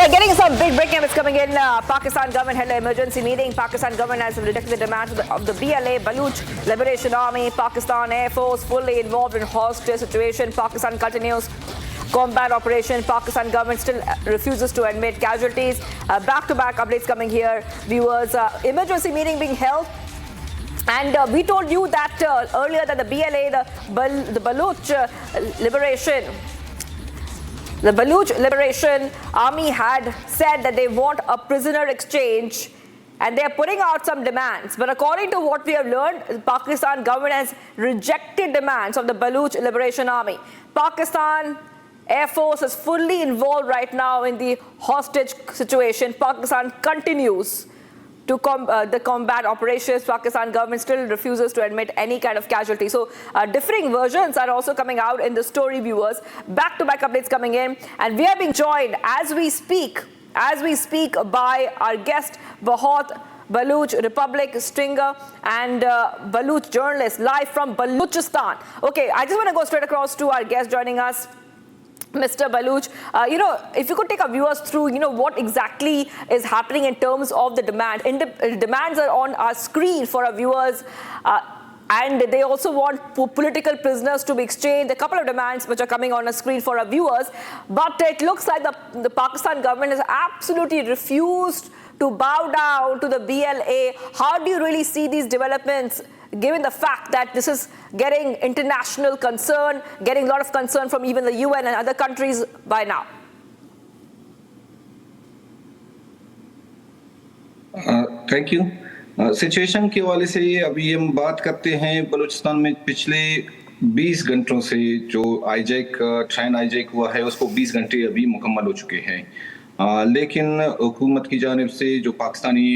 Right, getting some big breaking news coming in. Pakistan government held an emergency meeting. Pakistan government has rejected the demands of the BLA, Baluch Liberation Army. Pakistan Air Force fully involved in hostage situation. Pakistan continues combat operation. Pakistan government still refuses to admit casualties. Back-to-back updates coming here. Viewers, emergency meeting being held. And we told you that earlier that the BLA, the Baluch Liberation Army had said that they want a prisoner exchange and they're putting out some demands. But according to what we have learned, the Pakistan government has rejected demands of the Baluch Liberation Army. Pakistan Air Force is fully involved right now in the hostage situation. Pakistan continues to the combat operations. Pakistan government still refuses to admit any kind of casualty. So differing versions are also coming out in the story, viewers. Back-to-back updates coming in, and we are being joined as we speak by our guest Bahut Baluch Republic stringer and Baluch journalist live from Baluchistan. Okay, I just want to go straight across to our guest joining us, Mr. Baluch. If you could take our viewers through, what exactly is happening in terms of the demand. Demands are on our screen for our viewers, and they also want political prisoners to be exchanged. A couple of demands which are coming on a screen for our viewers, but it looks like the Pakistan government has absolutely refused to bow down to the BLA. How do you really see these developments, given the fact that this is getting international concern, getting a lot of concern from even the UN and other countries by now? Thank you. Situation के हवाले से अभी हम बात करते हैं बलूचिस्तान में पिछले 20 घंटों से जो ट्रेन हाईजैक हुआ है उसको 20 घंटे अभी मुकम्मल हो चुके हैं, लेकिन हुकूमत की जानिब से जो पाकिस्तानी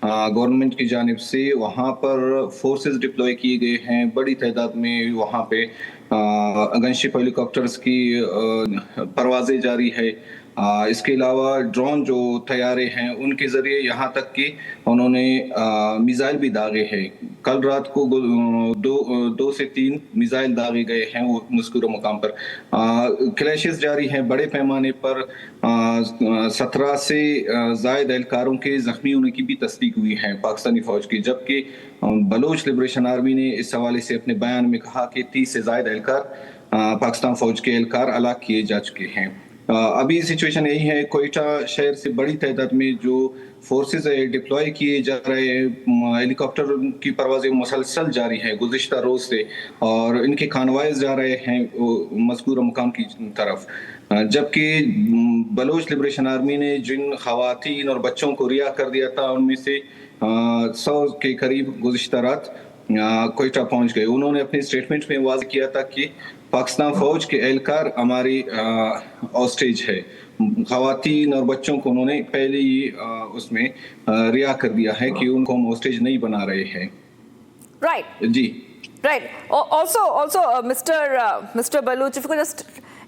गवर्नमेंट की जानिब से वहाँ पर फोर्सेस डिप्लॉय किए गए हैं बड़ी तादाद में। वहाँ पे गनशिप हेलीकॉप्टर्स की परवाज़ें जारी है। इसके अलावा ड्रोन जो तैयारे हैं उनके ज़रिए यहाँ तक कि उन्होंने मिसाइल भी दागे हैं। कल रात को दो से 3 मिसाइल दागे गए हैं वो मज़कूरा मुकाम पर। क्लैशेस जारी हैं बड़े पैमाने पर। 17 से ज़ायद एहलकारों के ज़ख्मी होने की भी तस्दीक हुई है पाकिस्तानी फ़ौज की, जबकि बलोच लिबरेशन आर्मी ने इस हवाले से अपने बयान में कहा कि 30 से ज़ायद एहलकार पाकिस्तान फ़ौज के एहलकार हलाक किए जा चुके हैं। अभी सिचुएशन यही है, कोयटा शहर से बड़ी तादाद में जो फोर्सेस डिप्लॉय किए जा रहे हैं, हेलीकॉप्टर की परवाज़ें मुसलसल जारी हैं गुज़िश्ता रोज़ से, और इनके कानवाइज जा रहे हैं मज़कूरा मुकाम की तरफ। जबकि बलोच लिबरेशन आर्मी ने जिन ख़वातीन और बच्चों को रिहा कर दिया था उनमें से 100 के करीब गुज़िश्ता रात कोयटा पहुंच गए। उन्होंने अपने स्टेटमेंट में वाज़ेह किया था कि पाकिस्तान फ़ौज के एहलकार हमारी ऑस्टेज है। ख़वातीन और बच्चों को उन्होंने पहले ही उसमें रिहा कर दिया है कि उनको हम ऑस्टेज नहीं बना रहे हैं। राइट जी right. Also mister Baloch, if you could just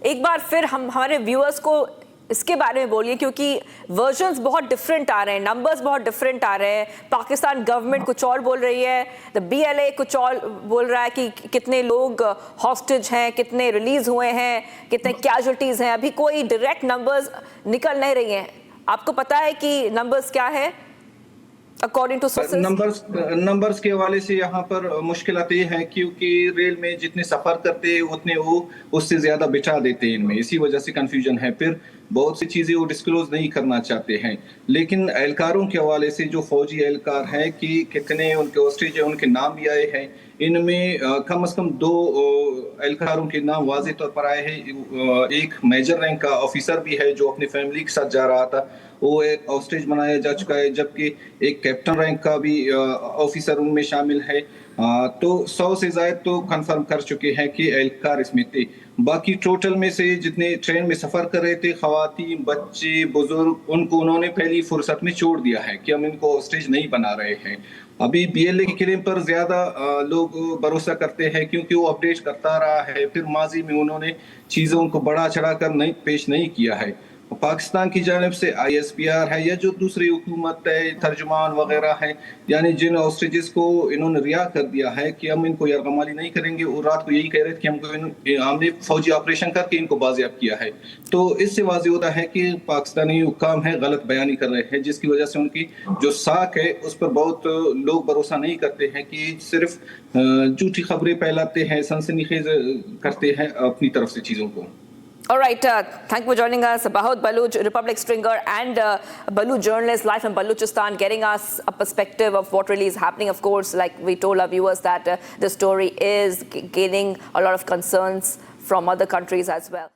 एक बार फिर हमारे व्यूअर्स को इसके बारे में बोलिए, क्योंकि वर्जन्स बहुत डिफरेंट आ रहे हैं, नंबर्स बहुत डिफरेंट आ रहे हैं। पाकिस्तान गवर्नमेंट कुछ और बोल रही है, द BLA कुछ और बोल रहा है कि कितने लोग हॉस्टेज हैं, कितने रिलीज हुए हैं, कितने कैजुअल्टीज हैं। अभी कोई डायरेक्ट नंबर्स निकल नहीं रही हैं। आपको पता है कि नंबर्स क्या है अकॉर्डिंग टू नंबर्स के हवाले से यहाँ पर मुश्किलात ये हैं क्योंकि रेल में जितने सफ़र करते हैं उतने वो उससे ज़्यादा बिठा देते हैं इनमें, इसी वजह से कंफ्यूजन है। फिर बहुत सी चीज़ें वो डिस्क्लोज नहीं करना चाहते हैं। लेकिन एहलकारों के हवाले से जो फौजी एहलकार हैं कि कितने उनके ऑस्ट्रेज हैं, उनके नाम भी आए हैं। इनमें कम से कम 2 एहलकारों के नाम वाज़े तौर पर आए हैं। एक मेजर रैंक का ऑफिसर भी है जो अपनी फैमिली के साथ जा रहा था, वो एक ऑस्ट्रेज बनाया जा चुका है, जबकि एक कैप्टन रैंक का भी ऑफिसर उनमें शामिल है। तो 100 से ज़ायद तो कंफर्म कर चुके हैं कि एहलकार इसमें थे। बाकी टोटल में से जितने ट्रेन में सफ़र कर रहे थे, ख़वातीन, बच्चे, बुजुर्ग, उनको उन्होंने पहली फुर्सत में छोड़ दिया है कि हम इनको ऑस्टेज नहीं बना रहे हैं। अभी BLA के क्लेम पर ज़्यादा लोग भरोसा करते हैं क्योंकि वो अपडेट करता रहा है। फिर माजी में उन्होंने चीज़ों को बढ़ा चढ़ा कर पेश नहीं किया है। पाकिस्तान की जानिब से ISPR है या जो दूसरी हुकूमत है, तर्जुमान वगैरह है, यानी जिन ऑस्ट्रिचेस को इन्होंने रिहा कर दिया है कि हम इनको यरगमाली नहीं करेंगे, और रात को यही कह रहे थे कि हमने फौजी ऑपरेशन करके इनको बाजियाब किया है। तो इससे वाज़ेह होता है कि पाकिस्तानी हुक्काम है गलत बयानी कर रहे हैं, जिसकी वजह से उनकी जो साख है उस पर बहुत लोग भरोसा नहीं करते हैं, कि सिर्फ झूठी खबरें फैलाते हैं, सनसनीखेज करते हैं अपनी तरफ से चीज़ों को। All right, thank you for joining us. Bahut Baluch, Republic stringer and Baluch journalist, live from Baluchistan, getting us a perspective of what really is happening. Of course, like we told our viewers that the story is gaining a lot of concerns from other countries as well.